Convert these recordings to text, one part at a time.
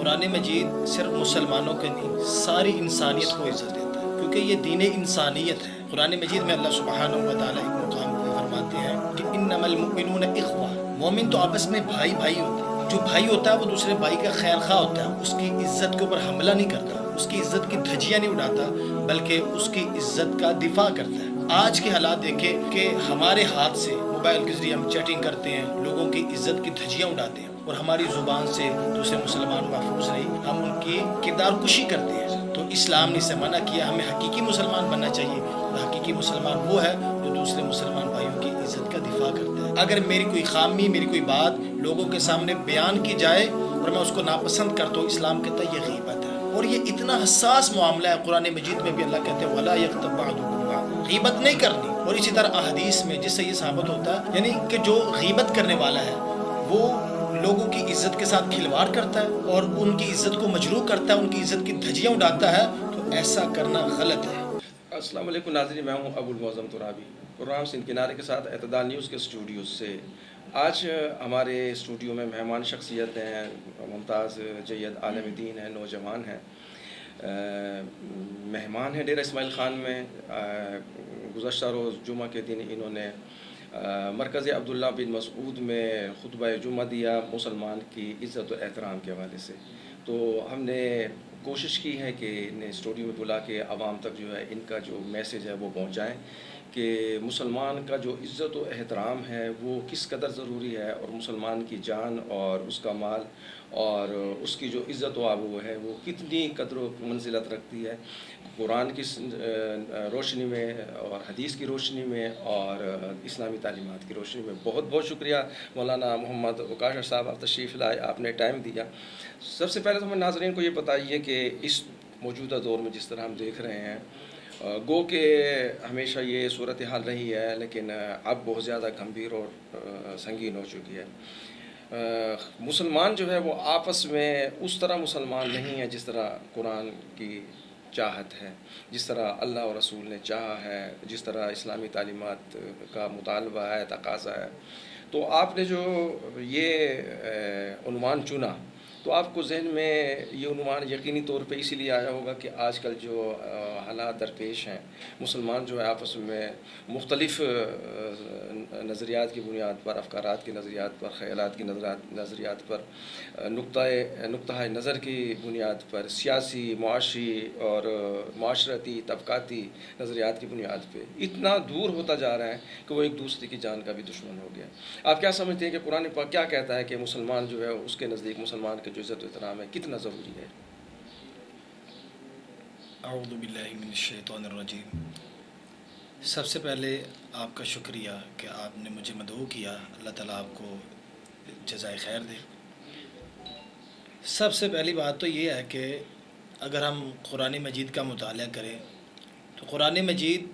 قرآن مجید صرف مسلمانوں کے نہیں ساری انسانیت کو عزت دیتا ہے، کیونکہ یہ دین انسانیت ہے۔ قرآن مجید میں اللہ سبحانہ و تعالیٰ ایک مقام پہ فرماتے ہیں کہ انما المؤمنون اخوہ، مومن تو آپس میں بھائی بھائی ہوتے ہیں۔ جو بھائی ہوتا ہے وہ دوسرے بھائی کا خیر خواہ ہوتا ہے، اس کی عزت کے اوپر حملہ نہیں کرتا، اس کی عزت کی دھجیاں نہیں اڑاتا، بلکہ اس کی عزت کا دفاع کرتا ہے۔ آج کے حالات دیکھیں کہ ہمارے ہاتھ سے موبائل کے ذریعے ہم چیٹنگ کرتے ہیں، لوگوں کی عزت کی دھجیاں اڑاتے ہیں، اور ہماری زبان سے دوسرے مسلمان محفوظ نہیں، ہم ان کی کردار کشی کرتے ہیں۔ تو اسلام نے اسے منع کیا، ہمیں حقیقی مسلمان بننا چاہیے، اور حقیقی مسلمان وہ ہے جو دوسرے مسلمان بھائیوں کی عزت کا دفاع کرتا ہے۔ اگر میری کوئی خامی، میری کوئی بات لوگوں کے سامنے بیان کی جائے اور میں اس کو ناپسند کرتا ہوں، اسلام کہتا ہے یہ غیبت ہے، اور یہ اتنا حساس معاملہ ہے۔ قرآن مجید میں بھی اللہ کہتے ہیں وَلَا يَغْتَبْ بَعْضُكُمْ بَعْضًا، غیبت نہیں کرنی۔ اور اسی طرح احادیث میں جس سے یہ ثابت ہوتا ہے، یعنی کہ جو غیبت کرنے والا ہے وہ لوگوں کی عزت کے ساتھ کھلواڑ کرتا ہے اور ان کی عزت کو مجروح کرتا ہے، ان کی عزت کی دھجیاں اڑاتا ہے، تو ایسا کرنا غلط ہے۔ السلام علیکم ناظرین، میں ہوں ابو المعظم ترابی، پروگرام سندھ کنارے کے ساتھ اعتدال نیوز کے اسٹوڈیو سے۔ آج ہمارے اسٹوڈیو میں مہمان شخصیت ہیں، ممتاز جید عالم دین ہیں، نوجوان ہیں، مہمان ہیں ڈیرہ اسماعیل خان میں۔ گزشتہ روز جمعہ کے دن انہوں نے مرکز عبداللہ بن مسعود میں خطبہ جمعہ دیا مسلمان کی عزت و احترام کے حوالے سے۔ تو ہم نے کوشش کی ہے کہ انہیں اسٹوڈیو میں بلا کے عوام تک جو ہے ان کا جو میسیج ہے وہ پہنچائیں کہ مسلمان کا جو عزت و احترام ہے وہ کس قدر ضروری ہے، اور مسلمان کی جان اور اس کا مال اور اس کی جو عزت و آبرو ہے وہ کتنی قدر و منزلت رکھتی ہے قرآن کی روشنی میں اور حدیث کی روشنی میں اور اسلامی تعلیمات کی روشنی میں۔ بہت بہت شکریہ مولانا محمد اوکاشر صاحب، آپ تشریف لائے، آپ نے ٹائم دیا۔ سب سے پہلے تو ہمیں ناظرین کو یہ بتائیے کہ اس موجودہ دور میں جس طرح ہم دیکھ رہے ہیں، گو کہ ہمیشہ یہ صورتحال رہی ہے لیکن اب بہت زیادہ گمبھیر اور سنگین ہو چکی ہے۔ مسلمان جو ہے وہ آپس میں اس طرح مسلمان نہیں ہے جس طرح قرآن کی چاہت ہے، جس طرح اللہ اور رسول نے چاہا ہے، جس طرح اسلامی تعلیمات کا مطالبہ ہے، تقاضا ہے۔ تو آپ نے جو یہ عنوان چنا، تو آپ کو ذہن میں یہ عنوان یقینی طور پہ اسی لیے آیا ہوگا کہ آج کل جو حالات درپیش ہیں، مسلمان جو ہے آپس میں مختلف نظریات کی بنیاد پر، افکارات کی نظریات پر، خیالات کی نظریات پر، نقطہ نظر کی بنیاد پر، سیاسی، معاشی اور معاشرتی، طبقاتی نظریات کی بنیاد پہ اتنا دور ہوتا جا رہا ہے کہ وہ ایک دوسرے کی جان کا بھی دشمن ہو گیا۔ آپ کیا سمجھتے ہیں کہ قرآن پاک کیا کہتا ہے کہ مسلمان جو ہے اس کے نزدیک مسلمان کے جو عزت و احترام ہے کتنا ضروری ہے؟ اعوذ باللہ من الشیطان الرجیم۔ سب سے پہلے آپ کا شکریہ کہ آپ نے مجھے مدعو کیا، اللہ تعالیٰ آپ کو جزائے خیر دے۔ سب سے پہلی بات تو یہ ہے کہ اگر ہم قرآن مجید کا مطالعہ کریں تو قرآن مجید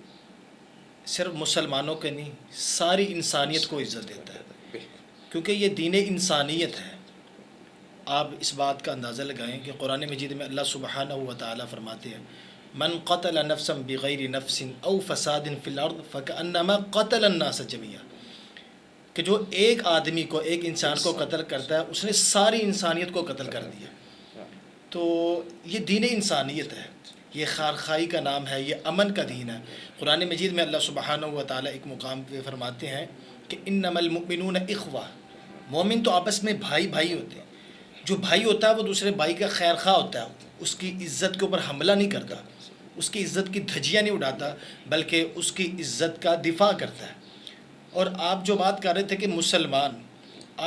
صرف مسلمانوں کے نہیں ساری انسانیت کو عزت دیتا ہے، کیونکہ یہ دین انسانیت ہے۔ آپ اس بات کا اندازہ لگائیں کہ قرآن مجید میں اللہ سبحانہ و تعالیٰ فرماتے ہیں من قتل نفسا بغیر نفس او فساد فی الارض فکأنما قتل الناس جميعا، کہ جو ایک آدمی کو، ایک انسان کو قتل کرتا ہے اس نے ساری انسانیت کو قتل کر دیا۔ تو یہ دین انسانیت ہے، یہ خیرخواہی کا نام ہے، یہ امن کا دین ہے۔ قرآن مجید میں اللہ سبحانہ و تعالیٰ ایک مقام پہ فرماتے ہیں کہ انما المؤمنون اخوہ، مومن تو آپس میں بھائی بھائی ہوتے ہیں۔ جو بھائی ہوتا ہے وہ دوسرے بھائی کا خیر خواہ ہوتا ہے، اس کی عزت کے اوپر حملہ نہیں کرتا، اس کی عزت کی دھجیاں نہیں اڑاتا، بلکہ اس کی عزت کا دفاع کرتا ہے۔ اور آپ جو بات کر رہے تھے کہ مسلمان،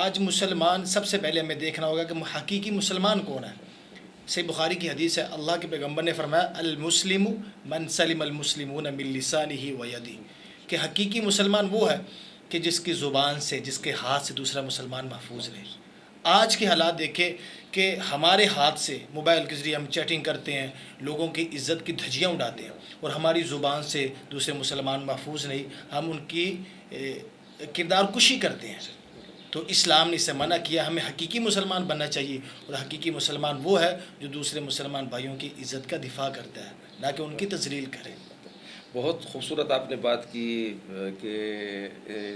آج مسلمان سب سے پہلے ہمیں دیکھنا ہوگا کہ حقیقی مسلمان کون ہے۔ صحیح بخاری کی حدیث ہے، اللہ کے پیغمبر نے فرمایا المسلم من سلم المسلمون من لسانہ و یدہ، کہ حقیقی مسلمان وہ ہے کہ جس کی زبان سے، جس کے ہاتھ سے دوسرا مسلمان محفوظ رہے۔ آج کے حالات دیکھیں کہ ہمارے ہاتھ سے موبائل کے ذریعے ہم چیٹنگ کرتے ہیں، لوگوں کی عزت کی دھجیاں اڑاتے ہیں، اور ہماری زبان سے دوسرے مسلمان محفوظ نہیں، ہم ان کی کردار کشی کرتے ہیں۔ تو اسلام نے اسے منع کیا، ہمیں حقیقی مسلمان بننا چاہیے، اور حقیقی مسلمان وہ ہے جو دوسرے مسلمان بھائیوں کی عزت کا دفاع کرتا ہے، نہ کہ ان کی تذلیل کرے۔ بہت خوبصورت آپ نے بات کی کہ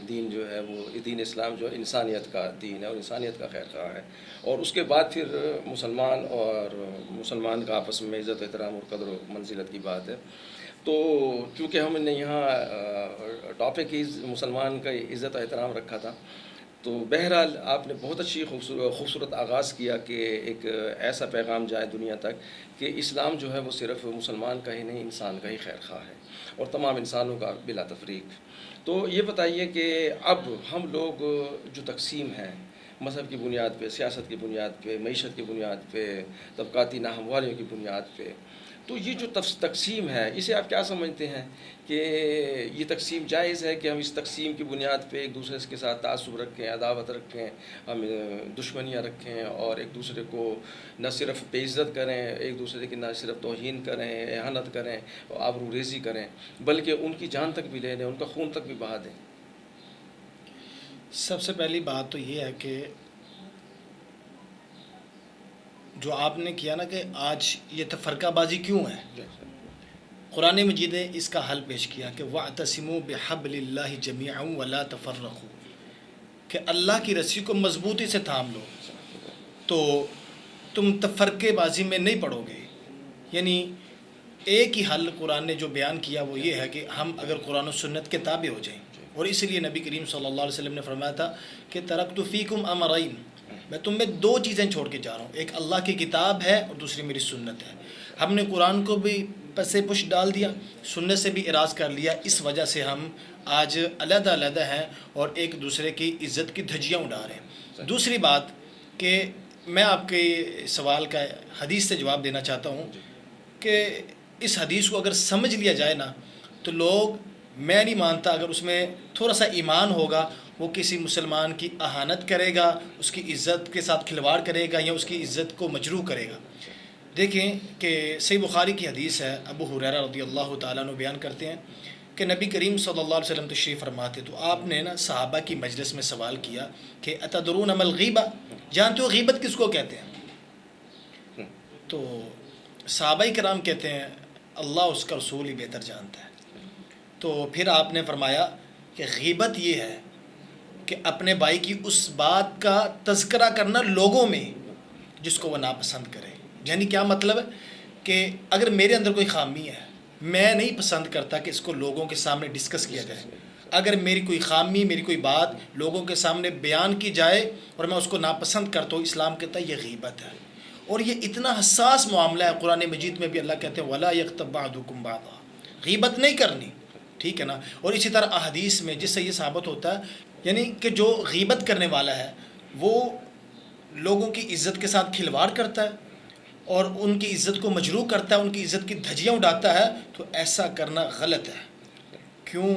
دین جو ہے وہ دین اسلام جو ہے انسانیت کا دین ہے اور انسانیت کا خیر خواہ ہے، اور اس کے بعد پھر مسلمان اور مسلمان کا آپس میں عزت و احترام اور قدر و منزلت کی بات ہے۔ تو چونکہ ہم نے یہاں ٹاپک ہی مسلمان کا عزت و احترام رکھا تھا، تو بہرحال آپ نے بہت اچھی خوبصورت آغاز کیا کہ ایک ایسا پیغام جائے دنیا تک کہ اسلام جو ہے وہ صرف مسلمان کا ہی نہیں، انسان کا ہی خیر خواہ ہے اور تمام انسانوں کا بلا تفریق۔ تو یہ بتائیے کہ اب ہم لوگ جو تقسیم ہیں مذہب کی بنیاد پہ، سیاست کی بنیاد پہ، معیشت کی بنیاد پہ، طبقاتی ناہمواریوں کی بنیاد پہ، تو یہ جو تقسیم ہے اسے آپ کیا سمجھتے ہیں کہ یہ تقسیم جائز ہے کہ ہم اس تقسیم کی بنیاد پہ ایک دوسرے کے ساتھ تعصب رکھیں، عداوت رکھیں، ہم دشمنیاں رکھیں اور ایک دوسرے کو نہ صرف بے عزت کریں، ایک دوسرے کی نہ صرف توہین کریں، اہانت کریں، آبرو ریزی کریں، بلکہ ان کی جان تک بھی لے لیں، ان کا خون تک بھی بہا دیں؟ سب سے پہلی بات تو یہ ہے کہ جو آپ نے کیا نا کہ آج یہ تفرقہ بازی کیوں ہے، قرآن مجید نے اس کا حل پیش کیا کہ وَاعْتَصِمُوا بِحَبْلِ اللَّهِ جَمِيعًا وَلَا تَفَرَّقُوا، کہ اللہ کی رسی کو مضبوطی سے تھام لو تو تم تفرقے بازی میں نہیں پڑو گے۔ یعنی ایک ہی حل قرآن نے جو بیان کیا وہ یہ ہے کہ ہم اگر قرآن و سنت کے تابع ہو جائیں، اور اس لیے نبی کریم صلی اللہ علیہ وسلم نے فرمایا تھا کہ ترکت فیکم امرین، میں تم میں دو چیزیں چھوڑ کے جا رہا ہوں، ایک اللہ کی کتاب ہے اور دوسری میری سنت ہے۔ ہم نے قرآن کو بھی پسے پش ڈال دیا، سنت سے بھی اراض کر لیا، اس وجہ سے ہم آج علیحدہ علیحدہ ہیں اور ایک دوسرے کی عزت کی دھجیاں اڑا رہے ہیں۔ دوسری بات کہ میں آپ کے سوال کا حدیث سے جواب دینا چاہتا ہوں کہ اس حدیث کو اگر سمجھ لیا جائے نا تو لوگ، میں نہیں مانتا اگر اس میں تھوڑا سا ایمان ہوگا وہ کسی مسلمان کی اہانت کرے گا، اس کی عزت کے ساتھ کھلواڑ کرے گا یا اس کی عزت کو مجروح کرے گا۔ دیکھیں کہ صحیح بخاری کی حدیث ہے، ابو ہریرہ رضی اللہ تعالیٰ عنہ بیان کرتے ہیں کہ نبی کریم صلی اللہ علیہ وسلم تشریف فرماتے تو آپ نے نا صحابہ کی مجلس میں سوال کیا کہ اتدرون ما الغیبہ، جانتے ہو غیبت کس کو کہتے ہیں؟ تو صحابہ کرام کہتے ہیں اللہ اس کا رسول ہی بہتر جانتا ہے۔ تو پھر آپ نے فرمایا کہ غیبت یہ ہے کہ اپنے بھائی کی اس بات کا تذکرہ کرنا لوگوں میں جس کو وہ ناپسند کرے۔ یعنی کیا مطلب ہے کہ اگر میرے اندر کوئی خامی ہے، میں نہیں پسند کرتا کہ اس کو لوگوں کے سامنے ڈسکس کیا جائے۔ اگر میری کوئی خامی، میری کوئی بات لوگوں کے سامنے بیان کی جائے اور میں اس کو ناپسند کرتا ہوں، اسلام کہتا ہے یہ غیبت ہے۔ اور یہ اتنا حساس معاملہ ہے، قرآن مجید میں بھی اللہ کہتے ہیں وَلَا يَغْتَبْ بَعْضُكُمْ بَعْضًا، غیبت نہیں کرنی، ٹھیک ہے نا۔ اور اسی طرح احادیث میں جس سے یہ ثابت ہوتا ہے یعنی کہ جو غیبت کرنے والا ہے وہ لوگوں کی عزت کے ساتھ کھلواڑ کرتا ہے اور ان کی عزت کو مجروح کرتا ہے، ان کی عزت کی دھجیاں اڑاتا ہے، تو ایسا کرنا غلط ہے۔ کیوں؟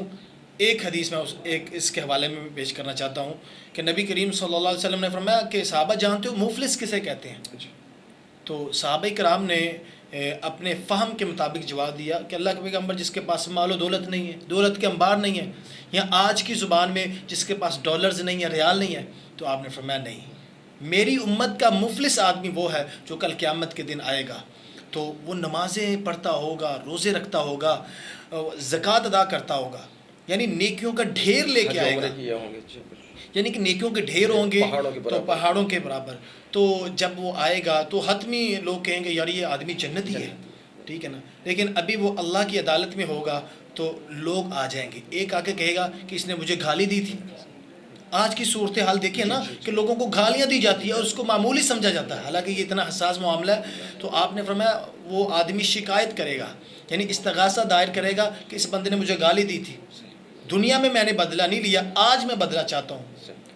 ایک حدیث میں ایک اس کے حوالے میں پیش کرنا چاہتا ہوں کہ نبی کریم صلی اللہ علیہ وسلم نے فرمایا کہ صحابہ جانتے ہو مفلس کسے کہتے ہیں؟ تو صحابہ کرام نے اپنے فہم کے مطابق جواب دیا کہ اللہ کے پیغمبر جس کے پاس مال و دولت نہیں ہے، دولت کے انبار نہیں ہے، یا آج کی زبان میں جس کے پاس ڈالرز نہیں ہے، ریال نہیں ہے۔ تو آپ نے فرمایا نہیں، میری امت کا مفلس آدمی وہ ہے جو کل قیامت کے دن آئے گا تو وہ نمازیں پڑھتا ہوگا، روزے رکھتا ہوگا، زکوٰۃ ادا کرتا ہوگا، یعنی نیکیوں کا ڈھیر لے کے آئے گا، یعنی کہ نیکیوں کے ڈھیر ہوں گے تو پہاڑوں کے برابر۔ تو جب وہ آئے گا تو حتمی لوگ کہیں گے یار یہ آدمی جنتی ہے، ٹھیک ہے نا۔ لیکن ابھی وہ اللہ کی عدالت میں ہوگا تو لوگ آ جائیں گے، ایک آ کے کہے گا کہ اس نے مجھے گالی دی تھی۔ آج کی صورتحال دیکھیں نا کہ لوگوں کو گالیاں دی جاتی ہے اور اس کو معمولی سمجھا جاتا ہے، حالانکہ یہ اتنا حساس معاملہ ہے۔ تو آپ نے فرمایا وہ آدمی شکایت کرے گا، یعنی استغاثہ دائر کرے گا کہ اس بندے نے مجھے گالی دی تھی، دنیا میں میں نے بدلہ نہیں لیا، آج میں بدلہ چاہتا ہوں،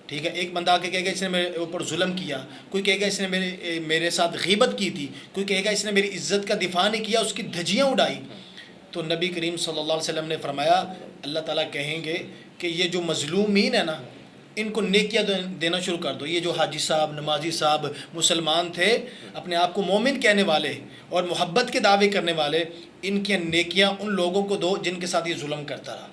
ٹھیک ہے۔ ایک بندہ آ کے کہے گا اس نے میرے اوپر ظلم کیا، کوئی کہے گا اس نے میرے ساتھ غیبت کی تھی، کوئی کہے گا اس نے میری عزت کا دفاع نہیں کیا، اس کی دھجیاں اڑائی۔ تو نبی کریم صلی اللہ علیہ وسلم نے فرمایا اللہ تعالیٰ کہیں گے کہ یہ جو مظلومین ہیں نا ان کو نیکیاں دینا شروع کر دو۔ یہ جو حاجی صاحب، نمازی صاحب، مسلمان تھے، اپنے آپ کو مومن کہنے والے اور محبت کے دعوے کرنے والے، ان کی نیکیاں ان لوگوں کو دو جن کے ساتھ یہ ظلم کرتا رہا۔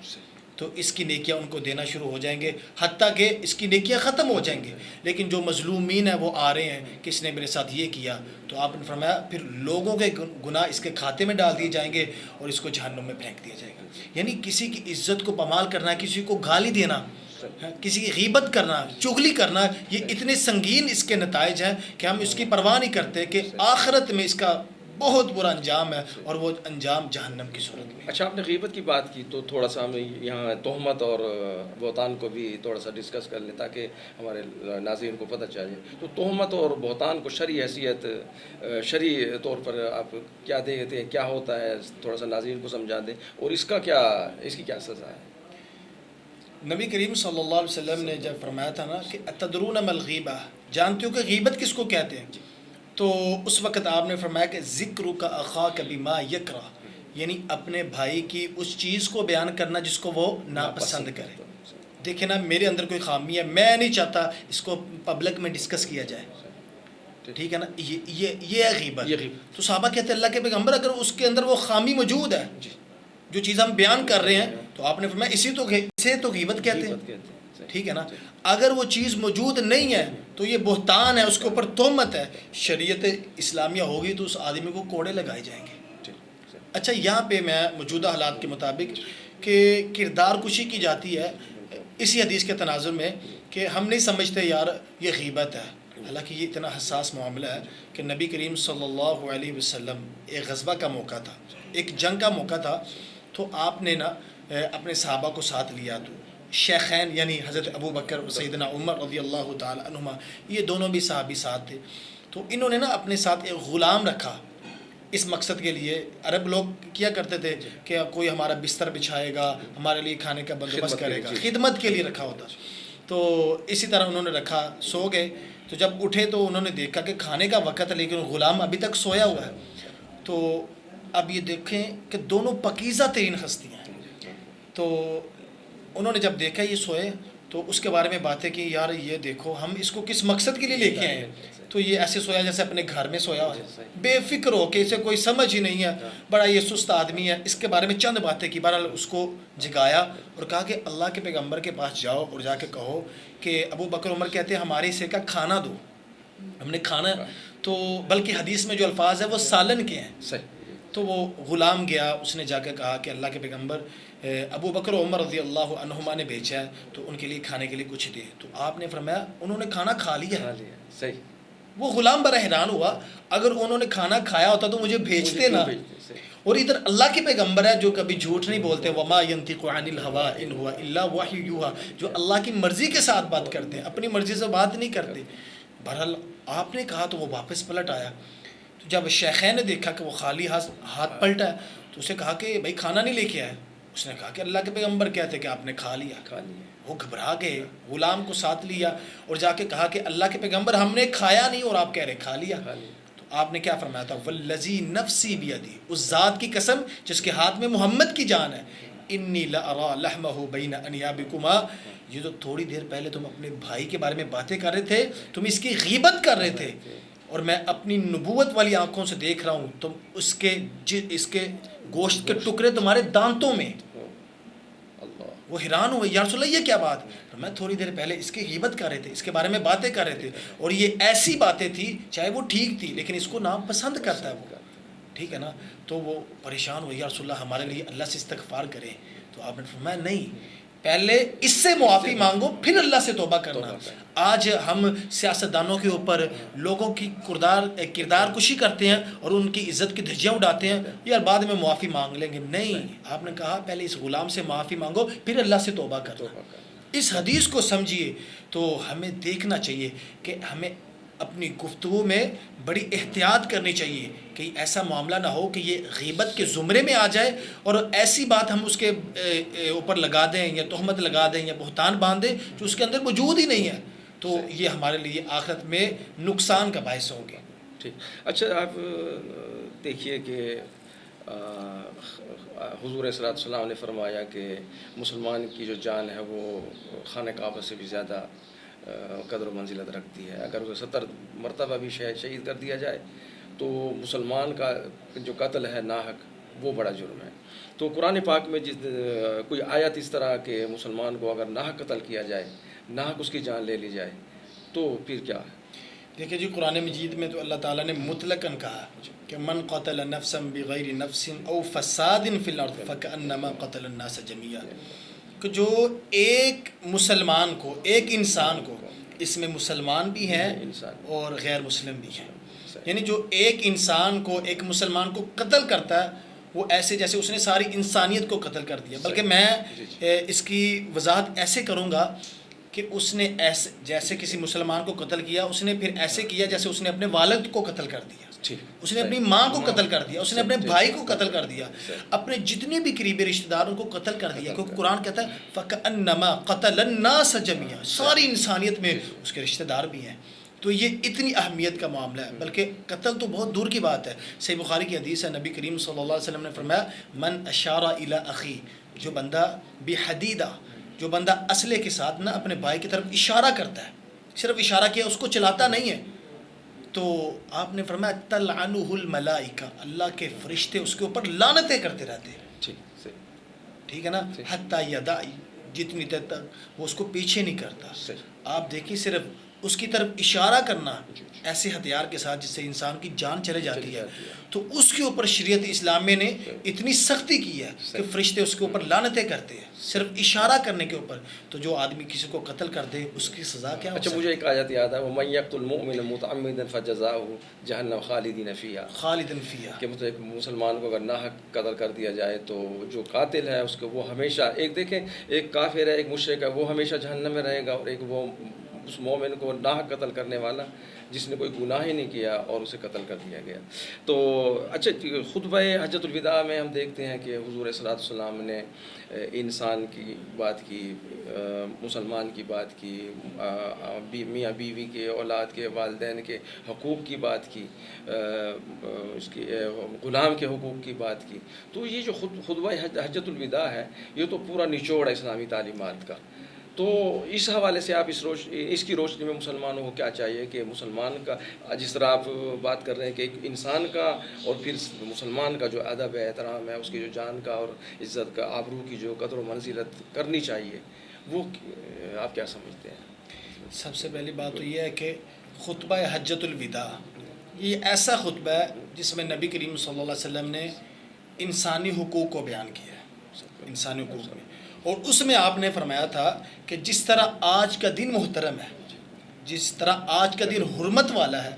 تو اس کی نیکیاں ان کو دینا شروع ہو جائیں گے، حتیٰ کہ اس کی نیکیاں ختم ہو جائیں گے. لیکن جو مظلومین ہیں وہ آ رہے ہیں کہ اس نے میرے ساتھ یہ کیا، تو آپ نے فرمایا پھر لوگوں کے گناہ اس کے کھاتے میں ڈال دیے جائیں گے اور اس کو جہنم میں پھینک دیا جائے گا. یعنی کسی کی عزت کو پامال کرنا، کسی کو گالی دینا، کسی کی غیبت کرنا، چغلی کرنا، یہ اتنے سنگین اس کے نتائج ہیں کہ ہم اس کی پرواہ نہیں کرتے کہ آخرت میں اس کا بہت برا انجام ہے، اور وہ انجام جہنم کی صورت میں. اچھا، آپ نے غیبت کی بات کی تو تھوڑا سا ہم یہاں تہمت اور بہتان کو بھی تھوڑا سا ڈسکس کر لیں تاکہ ہمارے ناظرین کو پتہ چل جائے. تو تہمت اور بہتان کو شرعی حیثیت، شرعی طور پر آپ کیا دیتے ہیں، کیا ہوتا ہے، تھوڑا سا ناظرین کو سمجھا دیں، اور اس کی کیا سزا ہے؟ نبی کریم صلی اللہ علیہ وسلم نے جب فرمایا تھا نا کہ اتدرون ما الغیبہ، جانتے ہو کہ غیبت کس کو کہتے ہیں؟ تو اس وقت آپ نے فرمایا کہ ذکر کا اخاک بما یکرہ، یعنی اپنے بھائی کی اس چیز کو بیان کرنا جس کو وہ ناپسند کرے. دیکھیں نا، میرے اندر کوئی خامی ہے، میں نہیں چاہتا اس کو پبلک میں ڈسکس کیا جائے، ٹھیک ہے نا، یہ ہے غیبت. تو صحابہ کہتے ہیں اللہ کے پیغمبر اگر اس کے اندر وہ خامی موجود ہے جو چیز ہم بیان کر رہے ہیں، تو آپ نے فرمایا اسے تو غیبت کہتے ہیں، ٹھیک ہے نا. اگر وہ چیز موجود نہیں ہے تو یہ بہتان ہے، اس کے اوپر تہمت ہے. شریعت اسلامیہ ہوگی تو اس آدمی کو کوڑے لگائے جائیں گے. اچھا، یہاں پہ میں موجودہ حالات کے مطابق کہ کردار کشی کی جاتی ہے اسی حدیث کے تناظر میں کہ ہم نہیں سمجھتے یار یہ غیبت ہے، حالانکہ یہ اتنا حساس معاملہ ہے کہ نبی کریم صلی اللہ علیہ وسلم ایک غزوہ کا موقع تھا، ایک جنگ کا موقع تھا. تو آپ نے نا اپنے صحابہ کو ساتھ لیا. تو شیخین یعنی حضرت ابو بکر اور سیدنا عمر رضی اللہ تعالی عنہما، یہ دونوں بھی صحابی ساتھ تھے. تو انہوں نے نا اپنے ساتھ ایک غلام رکھا اس مقصد کے لیے. عرب لوگ کیا کرتے تھے کہ کوئی ہمارا بستر بچھائے گا، ہمارے لیے کھانے کا بندوبست کرے گا، خدمت کے لیے رکھا ہوتا. تو اسی طرح انہوں نے رکھا، سو گئے. تو جب اٹھے تو انہوں نے دیکھا کہ کھانے کا وقت ہے لیکن غلام ابھی تک سویا ہوا ہے. تو اب یہ دیکھیں کہ دونوں پاکیزہ ترین ہستیاں ہیں. تو انہوں نے جب دیکھا یہ سوئے تو اس کے بارے میں باتیں کی، یار یہ دیکھو ہم اس کو کس مقصد کے لیے لے کے آئے ہیں. تو یہ ایسے سویا جیسے اپنے گھر میں سویا ہوا ہے، بے فکر ہو کے، اسے کوئی سمجھ ہی نہیں ہے، بڑا یہ سست آدمی ہے. اس کے بارے میں چند باتیں کی. بہرحال اس کو جگایا اور کہا کہ اللہ کے پیغمبر کے پاس جاؤ اور جا کے کہو کہ ابو بکر عمر کہتے ہیں ہمارے حصے کا کھانا دو، ہم نے کھانا. تو بلکہ حدیث میں جو الفاظ ہیں وہ سالن کے ہیں. تو وہ غلام گیا، اس نے جا کے کہا کہ اللہ کے پیغمبر ابو بکر و عمر رضی اللہ عنہما نے بھیجا ہے تو ان کے لیے کھانے کے لیے کچھ دے. تو آپ نے فرمایا انہوں نے کھانا کھا لیا. صحیح. وہ غلام بڑا حیران ہوا، اگر انہوں نے کھانا کھایا ہوتا تو مجھے بھیجتے نا. اور ادھر اللہ کے پیغمبر ہے جو کبھی جھوٹ نہیں بولتے، وما ينطق عن الهوى ان هو الا وحی یوحى، جو اللہ کی مرضی کے ساتھ بات کرتے ہیں، اپنی مرضی سے بات نہیں کرتے. بہرحال آپ نے کہا تو وہ واپس پلٹ آیا. تو جب شیخین نے دیکھا کہ وہ خالی ہاتھ پلٹا ہے تو اسے کہا کہ بھائی کھانا نہیں لے کے آئے. اس نے کہا کہ اللہ کے پیغمبر کہتے کہ آپ نے کھا لیا. وہ گھبرا گئے، غلام کو ساتھ لیا اور جا کے کہا کہ اللہ کے پیغمبر ہم نے کھایا نہیں اور آپ کہہ رہے کھا لیا. تو آپ نے کیا فرمایا تھا؟ والذی نفسی بیدی، اس ذات کی قسم جس کے ہاتھ میں محمد کی جان ہے، انی لارا لحمہ بین انیابکما، یہ تو تھوڑی دیر پہلے تم اپنے بھائی کے بارے میں باتیں کر رہے تھے، تم اس کی غیبت کر رہے تھے، اور میں اپنی نبوت والی آنکھوں سے دیکھ رہا ہوں تم اس کے گوشت کے ٹکڑے تمہارے دانتوں میں. وہ حیران ہوئے، یا رسول اللہ یہ کیا بات؟ میں تھوڑی دیر پہلے اس کی غیبت کر رہے تھے، اس کے بارے میں باتیں کر رہے تھے، اور یہ ایسی باتیں تھی چاہے وہ ٹھیک تھی لیکن اس کو ناپسند کرتا ہے وہ، ٹھیک ہے نا. تو وہ پریشان ہوئے، یا رسول اللہ ہمارے لیے اللہ سے استغفار کریں. تو آپ نے فرمایا نہیں، پہلے اس سے معافی مانگو پھر اللہ سے توبہ کرنا. آج ہم سیاستدانوں کے اوپر لوگوں کی کردار کشی کرتے ہیں اور ان کی عزت کی دھجیاں اڑاتے ہیں، یار بعد میں معافی مانگ لیں گے. نہیں، آپ نے کہا پہلے اس غلام سے معافی مانگو پھر اللہ سے توبہ کرنا. اس حدیث کو سمجھیے تو ہمیں دیکھنا چاہیے کہ ہمیں اپنی گفتگو میں بڑی احتیاط کرنی چاہیے کہ ایسا معاملہ نہ ہو کہ یہ غیبت کے زمرے میں آ جائے اور ایسی بات ہم اس کے اوپر لگا دیں یا تہمت لگا دیں یا بہتان باندھ دیں جو اس کے اندر موجود ہی نہیں ہے. تو یہ ہمارے لیے آخرت میں نقصان کا باعث ہوں گے. ٹھیک. اچھا، آپ دیکھیے کہ حضور صلی اللہ علیہ وسلم نے فرمایا کہ مسلمان کی جو جان ہے وہ خانہ کعبہ سے بھی زیادہ قدر و منزلت رکھتی ہے. اگر اسے 70 مرتبہ بھی شہید کر دیا جائے تو مسلمان کا جو قتل ہے ناحق وہ بڑا جرم ہے. تو قرآن پاک میں کوئی آیت اس طرح کہ مسلمان کو اگر ناحق قتل کیا جائے, ناحق اس کی جان لے لی جائے, تو پھر کیا ہے؟ دیکھیں جی, قرآن مجید میں تو اللہ تعالیٰ نے مطلقاً کہا کہ من قتل نفسا بغیر نفس او فساد فی الارض فکأنما قتل الناس جميعا, کہ جو ایک مسلمان کو, ایک انسان کو, اس میں مسلمان بھی ہیں اور غیر مسلم بھی ہیں, یعنی جو ایک انسان کو, ایک مسلمان کو قتل کرتا ہے وہ ایسے جیسے اس نے ساری انسانیت کو قتل کر دیا. بلکہ میں اس کی وضاحت ایسے کروں گا کہ اس نے ایسے جیسے کسی مسلمان کو قتل کیا, اس نے پھر ایسے کیا جیسے اس نے اپنے والد کو قتل کر دیا, اس نے اپنی ماں کو قتل کر دیا, اس نے اپنے بھائی کو قتل کر دیا, اپنے جتنے بھی قریبی رشتہ دار ان کو قتل کر دیا. کیونکہ قرآن کہتا ہے فَكَأَنَّمَا قَتَلَ النَّاسَ جَمِيعًا, ساری انسانیت میں اس کے رشتہ دار بھی ہیں. تو یہ اتنی اہمیت کا معاملہ ہے. بلکہ قتل تو بہت دور کی بات ہے. صحیح بخاری کی حدیث ہے, نبی کریم صلی اللہ علیہ وسلم نے فرمایا من اشار الی اخی, جو بندہ بحدیدہ, جو بندہ اسلحے کے ساتھ نہ اپنے بھائی کی طرف اشارہ کرتا ہے, صرف اشارہ کیا, اس کو چلاتا نہیں ہے, تو آپ نے فرمایا تلعنہ الملائکہ, اللہ کے فرشتے اس کے اوپر لعنتیں کرتے رہتے ہیں. ٹھیک ہے نا, حتی یدائی, جتنی دیر تک وہ اس کو پیچھے نہیں کرتا. آپ دیکھیے صرف اس کی طرف اشارہ کرنا ایسے ہتھیار کے ساتھ جس سے انسان کی جان چلے جاتی ہے, تو اس کے اوپر شریعت اسلامیہ نے اتنی سختی کی ہے کہ فرشتے اس کے اوپر لعنتیں کرتے ہیں صرف اشارہ کرنے کے اوپر. تو جو آدمی کسی کو قتل کر دے اس کی سزا کیا ہو؟ اچھا, مجھے ایک آیت یاد ہے, وَمَن يَقْتُلْ مُؤْمِنًا مُتَعَمِّدًا فَجَزَاؤُهُ جَهَنَّمُ خَالِدِينَ فِيهَا, خالدن فیہا, کہ مطلب ایک مسلمان کو اگر ناحق قتل کر دیا جائے تو جو قاتل ہے اس کو وہ ہمیشہ, ایک دیکھیں ایک کافر ہے, ایک مشرک ہے, وہ ہمیشہ جہنم میں رہے گا, اور ایک وہ اس مومن کو ناحق قتل کرنے والا جس نے کوئی گناہ ہی نہیں کیا اور اسے قتل کر دیا گیا. تو اچھا, خطبہ حجۃ الوداع میں ہم دیکھتے ہیں کہ حضور صلی اللہ علیہ وسلم نے انسان کی بات کی, مسلمان کی بات کی, میاں بیوی کے, اولاد کے, والدین کے حقوق کی بات کی, اس کی غلام کے حقوق کی بات کی. تو یہ جو خطبہ حجۃ الوداع ہے یہ تو پورا نچوڑ ہے اسلامی تعلیمات کا. تو اس حوالے سے آپ اس کی روشنی میں مسلمانوں کو کیا چاہیے کہ مسلمان کا, جس طرح آپ بات کر رہے ہیں کہ ایک انسان کا اور پھر مسلمان کا جو ادب ہے, احترام ہے, اس کی جو جان کا اور عزت کا, آبرو کی جو قدر و منزلت کرنی چاہیے, وہ آپ کیا سمجھتے ہیں؟ سب سے پہلی بات تو یہ ہے کہ خطبہ حجۃ الوداع یہ ایسا خطبہ ہے جس میں نبی کریم صلی اللہ علیہ وسلم نے انسانی حقوق کو بیان کیا ہے, انسانی حقوق میں. اور اس میں آپ نے فرمایا تھا کہ جس طرح آج کا دن محترم ہے, جس طرح آج کا دن حرمت والا ہے,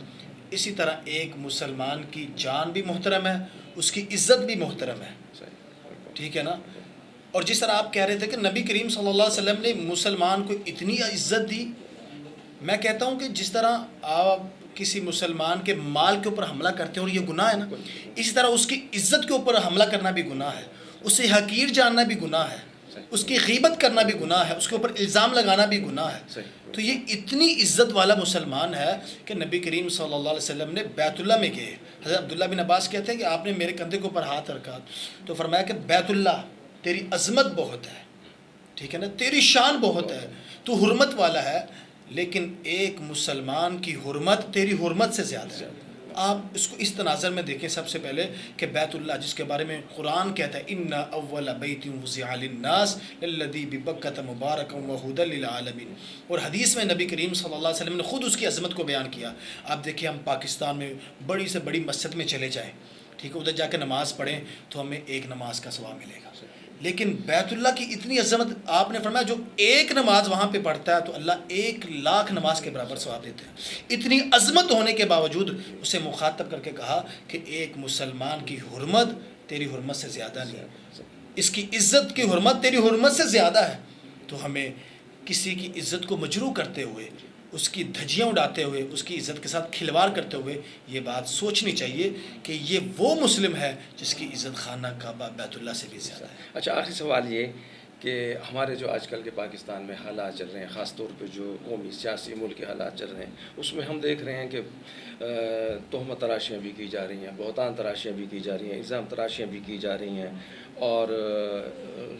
اسی طرح ایک مسلمان کی جان بھی محترم ہے, اس کی عزت بھی محترم ہے. ٹھیک ہے نا. اور جس طرح آپ کہہ رہے تھے کہ نبی کریم صلی اللہ علیہ وسلم نے مسلمان کو اتنی عزت دی, میں کہتا ہوں کہ جس طرح آپ کسی مسلمان کے مال کے اوپر حملہ کرتے ہیں اور یہ گناہ ہے نا, اسی طرح اس کی عزت کے اوپر حملہ کرنا بھی گناہ ہے, اسے حقیر جاننا بھی گناہ ہے, اس کی غیبت کرنا بھی گناہ ہے, اس کے اوپر الزام لگانا بھی گناہ ہے. تو یہ اتنی عزت والا مسلمان ہے کہ نبی کریم صلی اللہ علیہ وسلم نے بیت اللہ میں گئے. حضرت عبداللہ بن عباس کہتے ہیں کہ آپ نے میرے کندھے کے اوپر ہاتھ رکھا تو فرمایا کہ بیت اللہ تیری عظمت بہت ہے, ٹھیک ہے نا, تیری شان بہت ہے, تو حرمت والا ہے, لیکن ایک مسلمان کی حرمت تیری حرمت سے زیادہ ہے. آپ اس کو اس تناظر میں دیکھیں سب سے پہلے کہ بیت اللہ جس کے بارے میں قرآن کہتا ہے ان اول بیت وضع للناس للذی ببکۃ مبارکا وہدی للعالمین, اور حدیث میں نبی کریم صلی اللہ علیہ وسلم نے خود اس کی عظمت کو بیان کیا. آپ دیکھیں ہم پاکستان میں بڑی سے بڑی مسجد میں چلے جائیں, ٹھیک ہے, ادھر جا کے نماز پڑھیں تو ہمیں ایک نماز کا ثواب ملے گا, لیکن بیت اللہ کی اتنی عظمت, آپ نے فرمایا جو ایک نماز وہاں پہ پڑھتا ہے تو اللہ 1,00,000 نماز کے برابر ثواب دیتے ہیں. اتنی عظمت ہونے کے باوجود اسے مخاطب کر کے کہا کہ ایک مسلمان کی حرمت تیری حرمت سے زیادہ نہیں, اس کی عزت کی حرمت تیری حرمت سے زیادہ ہے. تو ہمیں کسی کی عزت کو مجروح کرتے ہوئے, اس کی دھجیاں اڑاتے ہوئے, اس کی عزت کے ساتھ کھلواڑ کرتے ہوئے یہ بات سوچنی چاہیے کہ یہ وہ مسلم ہے جس کی عزت خانہ کعبہ بیت اللہ سے بھی زیادہ ہے. اچھا, آخری سوال یہ کہ ہمارے جو آج کل کے پاکستان میں حالات چل رہے ہیں, خاص طور پہ جو قومی سیاسی ملک کے حالات چل رہے ہیں, اس میں ہم دیکھ رہے ہیں کہ تہمت تراشیاں بھی کی جا رہی ہیں, بہتان تراشیاں بھی کی جا رہی ہیں, الزام تراشیاں بھی کی جا رہی ہیں, اور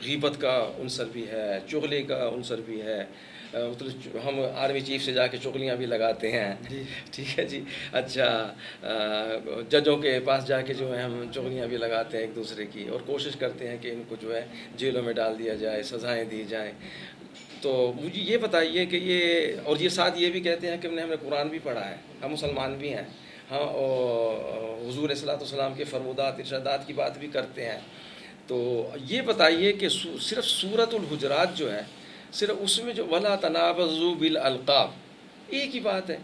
غیبت کا عنصر بھی ہے, چغلی کا عنصر بھی ہے, مطلب ہم آرمی چیف سے جا کے چغلیاں بھی لگاتے ہیں، ٹھیک ہے جی. اچھا ججوں کے پاس جا کے جو ہے ہم چغلیاں بھی لگاتے ہیں ایک دوسرے کی، اور کوشش کرتے ہیں کہ ان کو جو ہے جیلوں میں ڈال دیا جائے، سزائیں دی جائیں. تو مجھے یہ بتائیے کہ یہ، اور یہ ساتھ یہ بھی کہتے ہیں کہ ہم نے قرآن بھی پڑھا ہے، ہم مسلمان بھی ہیں، ہاں، حضور صلی اللہ علیہ وسلم کے فرمودات ارشادات کی بات بھی کرتے ہیں. تو یہ بتائیے کہ صرف سورۃ الحجرات جو ہے، صرف اس میں جو وَلَا تَنَابَزُوا بِالْأَلْقَابِ، ایک ہی بات ہے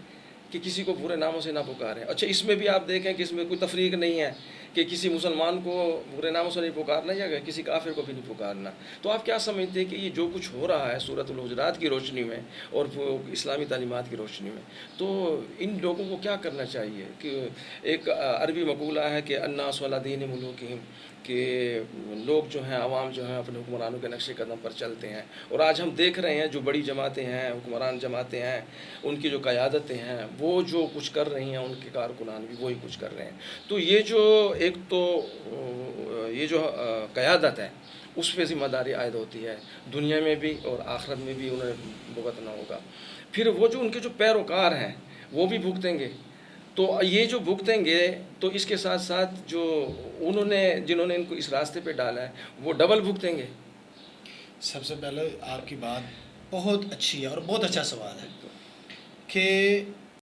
کہ کسی کو برے ناموں سے نہ پکاریں. اچھا اس میں بھی آپ دیکھیں کہ اس میں کوئی تفریق نہیں ہے کہ کسی مسلمان کو برے ناموں سے نہیں پکارنا یا کسی کافر کو بھی نہیں پکارنا. تو آپ کیا سمجھتے ہیں کہ یہ جو کچھ ہو رہا ہے سورۃ الحجرات کی روشنی میں اور اسلامی تعلیمات کی روشنی میں، تو ان لوگوں کو کیا کرنا چاہیے؟ کہ ایک عربی مقولہ ہے کہ الناس علی دین ملوکہم، کہ لوگ جو ہیں، عوام جو ہیں، اپنے حکمرانوں کے نقش قدم پر چلتے ہیں. اور آج ہم دیکھ رہے ہیں جو بڑی جماعتیں ہیں، حکمران جماعتیں ہیں، ان کی جو قیادتیں ہیں، وہ جو کچھ کر رہی ہیں، ان کے کارکنان بھی وہی کچھ کر رہے ہیں. تو یہ جو ایک تو یہ جو قیادت ہے، اس پہ ذمہ داری عائد ہوتی ہے، دنیا میں بھی اور آخرت میں بھی انہیں بھگتنا ہوگا. پھر وہ جو ان کے جو پیروکار ہیں وہ بھی بھگتیں گے. تو یہ جو بھگتیں گے تو اس کے ساتھ ساتھ جو جنہوں نے ان کو اس راستے پہ ڈالا ہے وہ ڈبل بھگتیں گے. سب سے پہلے آپ کی بات بہت اچھی ہے اور بہت اچھا سوال ہے کہ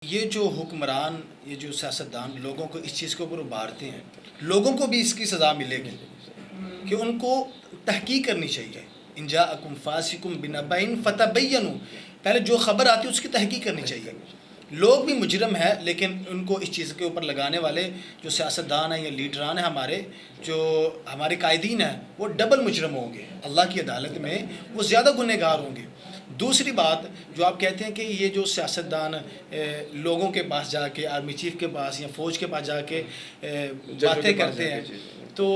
یہ جو حکمران، یہ جو سیاستدان لوگوں کو اس چیز کے اوپر ابھارتے ہیں، لوگوں کو بھی اس کی سزا ملے گی کہ ان کو تحقیق کرنی چاہیے. ان جاءکم فاسق بنبأ فتبینوا، پہلے جو خبر آتی ہے اس کی تحقیق کرنی چاہیے. لوگ بھی مجرم ہیں، لیکن ان کو اس چیز کے اوپر لگانے والے جو سیاستدان ہیں یا لیڈران ہیں، ہمارے جو ہمارے قائدین ہیں، وہ ڈبل مجرم ہوں گے. اللہ کی عدالت میں وہ زیادہ گنہگار ہوں گے. دوسری بات جو آپ کہتے ہیں کہ یہ جو سیاستدان لوگوں کے پاس جا کے، آرمی چیف کے پاس یا فوج کے پاس جا کے باتیں کرتے ہیں، تو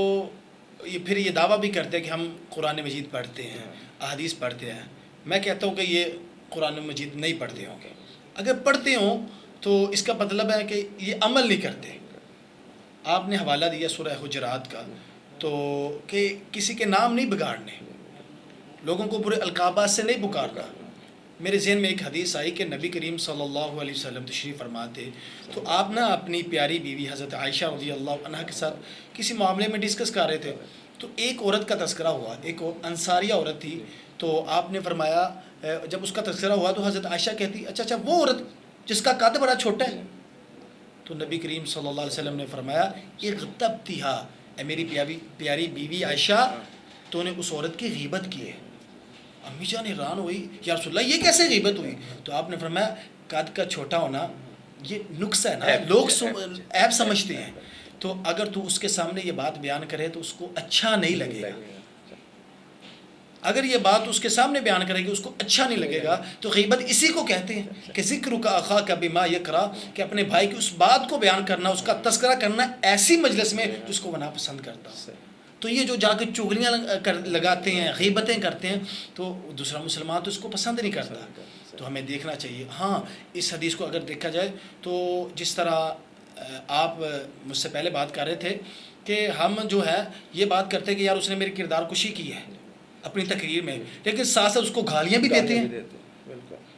یہ پھر یہ دعویٰ بھی کرتے ہیں کہ ہم قرآن مجید پڑھتے ہیں، احادیث پڑھتے ہیں. میں کہتا ہوں کہ یہ قرآن مجید نہیں پڑھتے ہوں گے. اگر پڑھتے ہوں تو اس کا مطلب ہے کہ یہ عمل نہیں کرتے. آپ نے حوالہ دیا سورہ حجرات کا، تو کہ کسی کے نام نہیں بگاڑنے، لوگوں کو برے القابات سے نہیں پکارنا. میرے ذہن میں ایک حدیث آئی کہ نبی کریم صلی اللہ علیہ وسلم تشریف فرماتے تو آپ نا اپنی پیاری بیوی حضرت عائشہ رضی اللہ عنہ کے ساتھ کسی معاملے میں ڈسکس کر رہے تھے. تو ایک عورت کا تذکرہ ہوا، ایک انصاریہ عورت تھی. تو آپ نے فرمایا، جب اس کا تذکرہ ہوا تو حضرت عائشہ کہتی اچھا وہ عورت جس کا قد بڑا چھوٹا ہے. تو نبی کریم صلی اللہ علیہ وسلم نے فرمایا اغتبتھا، اے میری پیاری بیوی عائشہ، تو نے اس عورت کی غیبت کی ہے. امی جان حیران ہوئی، یا رسول اللہ یہ کیسے غیبت ہوئی؟ تو آپ نے فرمایا قد کا چھوٹا ہونا یہ نقص ہے نا، لوگ عیب سمجھتے ہیں. تو اگر تو اس کے سامنے یہ بات بیان کرے تو اس کو اچھا نہیں لگے گا. اگر یہ بات اس کے سامنے بیان کرے گی اس کو اچھا نہیں لگے گا. تو غیبت اسی کو کہتے ہیں کہ ذکر کا اخاک بما یکرہ، کہ اپنے بھائی کی اس بات کو بیان کرنا، اس کا تذکرہ کرنا ایسی مجلس میں جس کو وہ ناپسند کرتا. تو یہ جو جا کے چغلیاں لگاتے ہیں، غیبتیں کرتے ہیں، تو دوسرا مسلمان تو اس کو پسند نہیں کرتا. تو ہمیں دیکھنا چاہیے. ہاں، اس حدیث کو اگر دیکھا جائے تو جس طرح آپ مجھ سے پہلے بات کر رہے تھے کہ ہم جو ہے یہ بات کرتے ہیں کہ یار اس نے میری کردار کشی کی ہے اپنی تقریر میں، لیکن ساتھ ساتھ اس کو گالیاں بھی دیتے ہیں،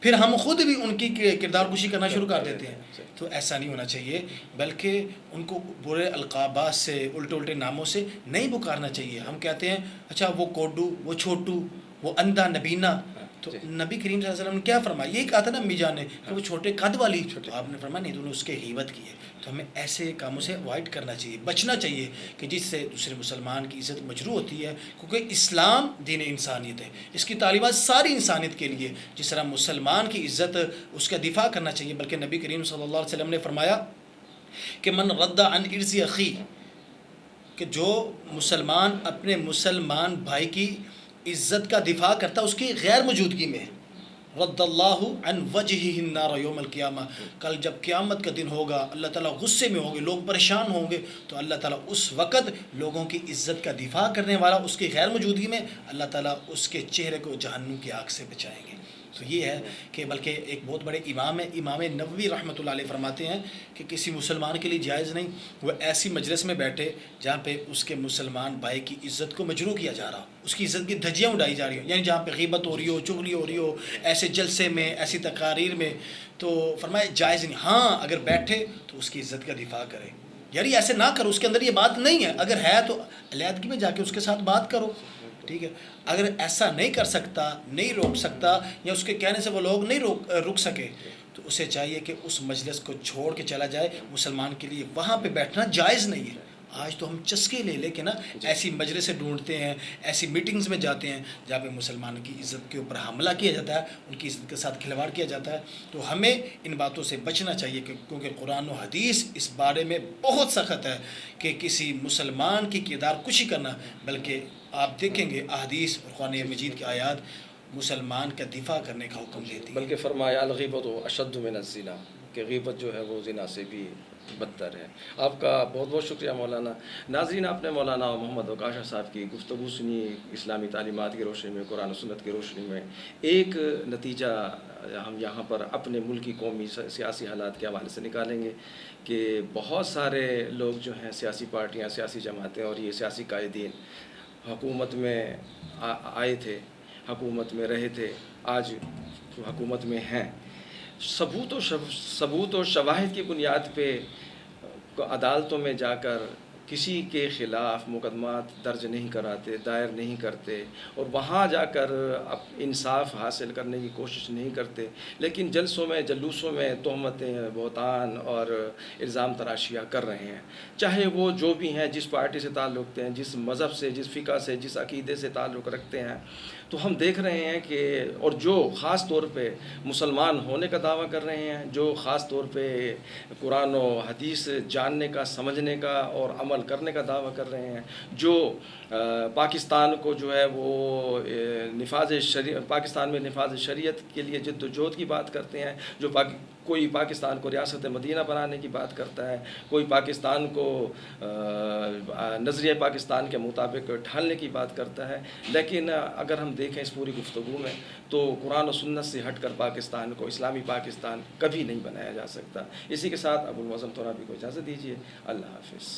پھر ہم خود بھی ان کی کردار کشی کرنا شروع کر دیتے ہیں. تو ایسا نہیں ہونا چاہیے، بلکہ ان کو برے القابات سے، الٹے ناموں سے نہیں پکارنا چاہیے. ہم کہتے ہیں اچھا وہ کوڈو، وہ چھوٹو، وہ اندھا نبینا. تو نبی کریم صلی اللہ علیہ وسلم نے کیا فرمایا؟ یہ کہا تھا نا امی جان نے کہ وہ چھوٹے قد والی، آپ نے فرمایا نہیں، تو نے اس کے غیبت کی ہے. تو ہمیں ایسے کاموں سے اوائڈ کرنا چاہیے، بچنا چاہیے کہ جس سے دوسرے مسلمان کی عزت مجروح ہوتی ہے. کیونکہ اسلام دین انسانیت ہے، اس کی تعلیمات ساری انسانیت کے لیے. جس طرح مسلمان کی عزت اس کا دفاع کرنا چاہیے، بلکہ نبی کریم صلی اللہ علیہ وسلم نے فرمایا کہ من رد عن ارض اخی، کہ جو مسلمان اپنے مسلمان بھائی کی عزت کا دفاع کرتا اس کی غیر موجودگی میں، رد اللہ عن وجہہ النار یوم القیامہ، کل جب قیامت کا دن ہوگا، اللہ تعالیٰ غصے میں ہوں گے، لوگ پریشان ہوں گے، تو اللہ تعالیٰ اس وقت لوگوں کی عزت کا دفاع کرنے والا اس کی غیر موجودگی میں اللہ تعالیٰ اس کے چہرے کو جہنم کی آگ سے بچائیں گے. تو یہ ہے کہ بلکہ ایک بہت بڑے امام ہیں، امام نووی رحمۃ اللہ علیہ فرماتے ہیں کہ کسی مسلمان کے لیے جائز نہیں وہ ایسی مجلس میں بیٹھے جہاں پہ اس کے مسلمان بھائی کی عزت کو مجروح کیا جا رہا ہو، اس کی عزت کی دھجیاں اڑائی جا رہی ہوں، یعنی جہاں پہ غیبت ہو رہی ہو، چغلی ہو رہی ہو، ایسے جلسے میں، ایسی تقاریر میں، تو فرمایا جائز نہیں. ہاں اگر بیٹھے تو اس کی عزت کا دفاع کرے، یاری ایسے نہ کرو، اس کے اندر یہ بات نہیں ہے، اگر ہے تو علیحدگی میں جا کے اس کے ساتھ بات کرو. ٹھیک ہے، اگر ایسا نہیں کر سکتا، نہیں روک سکتا، یا اس کے کہنے سے وہ لوگ نہیں رک سکے، تو اسے چاہیے کہ اس مجلس کو چھوڑ کے چلا جائے. مسلمان کے لیے وہاں پہ بیٹھنا جائز نہیں ہے. آج تو ہم چسکے لے لے کے نا ایسی مجلسیں ڈھونڈتے ہیں، ایسی میٹنگز میں جاتے ہیں جہاں پہ مسلمان کی عزت کے اوپر حملہ کیا جاتا ہے، ان کی عزت کے ساتھ کھلواڑ کیا جاتا ہے. تو ہمیں ان باتوں سے بچنا چاہیے کیونکہ قرآن و حدیث اس بارے میں بہت سخت ہے کہ کسی مسلمان کی کردار کشی کرنا، بلکہ آپ دیکھیں گے احادیث اور قرآن مجید کی آیات مسلمان کا دفاع کرنے کا حکم دیتی ہے. بلکہ فرمایا الغیبت اشد من الزنا، کہ غیبت جو ہے وہ زنا سے بھی بدتر ہے. آپ کا بہت بہت شکریہ مولانا. ناظرین، آپ نے مولانا محمد وقاشہ صاحب کی گفتگو سنی اسلامی تعلیمات کی روشنی میں، قرآن و سنت کی روشنی میں. ایک نتیجہ ہم یہاں پر اپنے ملک کی قومی سیاسی حالات کے حوالے سے نکالیں گے کہ بہت سارے لوگ جو ہیں، سیاسی پارٹیاں، سیاسی جماعتیں اور یہ سیاسی قائدین حکومت میں آئے تھے، حکومت میں رہے تھے، آج حکومت میں ہیں. ثبوت و شواہد کی بنیاد پہ عدالتوں میں جا کر کسی کے خلاف مقدمات درج نہیں کراتے، دائر نہیں کرتے، اور وہاں جا کر انصاف حاصل کرنے کی کوشش نہیں کرتے، لیکن جلسوں میں، جلوسوں میں تہمتیں، بہتان اور الزام تراشیاں کر رہے ہیں. چاہے وہ جو بھی ہیں، جس پارٹی سے تعلق رکھتے ہیں، جس مذہب سے، جس فقہ سے، جس عقیدے سے تعلق رکھتے ہیں. تو ہم دیکھ رہے ہیں کہ اور جو خاص طور پہ مسلمان ہونے کا دعویٰ کر رہے ہیں، جو خاص طور پہ قرآن و حدیث جاننے کا، سمجھنے کا اور عمل کرنے کا دعویٰ کر رہے ہیں، جو پاکستان کو جو ہے وہ پاکستان میں نفاذ شریعت کے لیے جد و جہد کی بات کرتے ہیں، جو کوئی پاکستان کو ریاست مدینہ بنانے کی بات کرتا ہے، کوئی پاکستان کو نظریہ پاکستان کے مطابق ڈھالنے کی بات کرتا ہے. لیکن اگر ہم دیکھیں اس پوری گفتگو میں تو قرآن و سنت سے ہٹ کر پاکستان کو اسلامی پاکستان کبھی نہیں بنایا جا سکتا. اسی کے ساتھ ابو المعظم ترابی کو اجازت دیجیے. اللہ حافظ.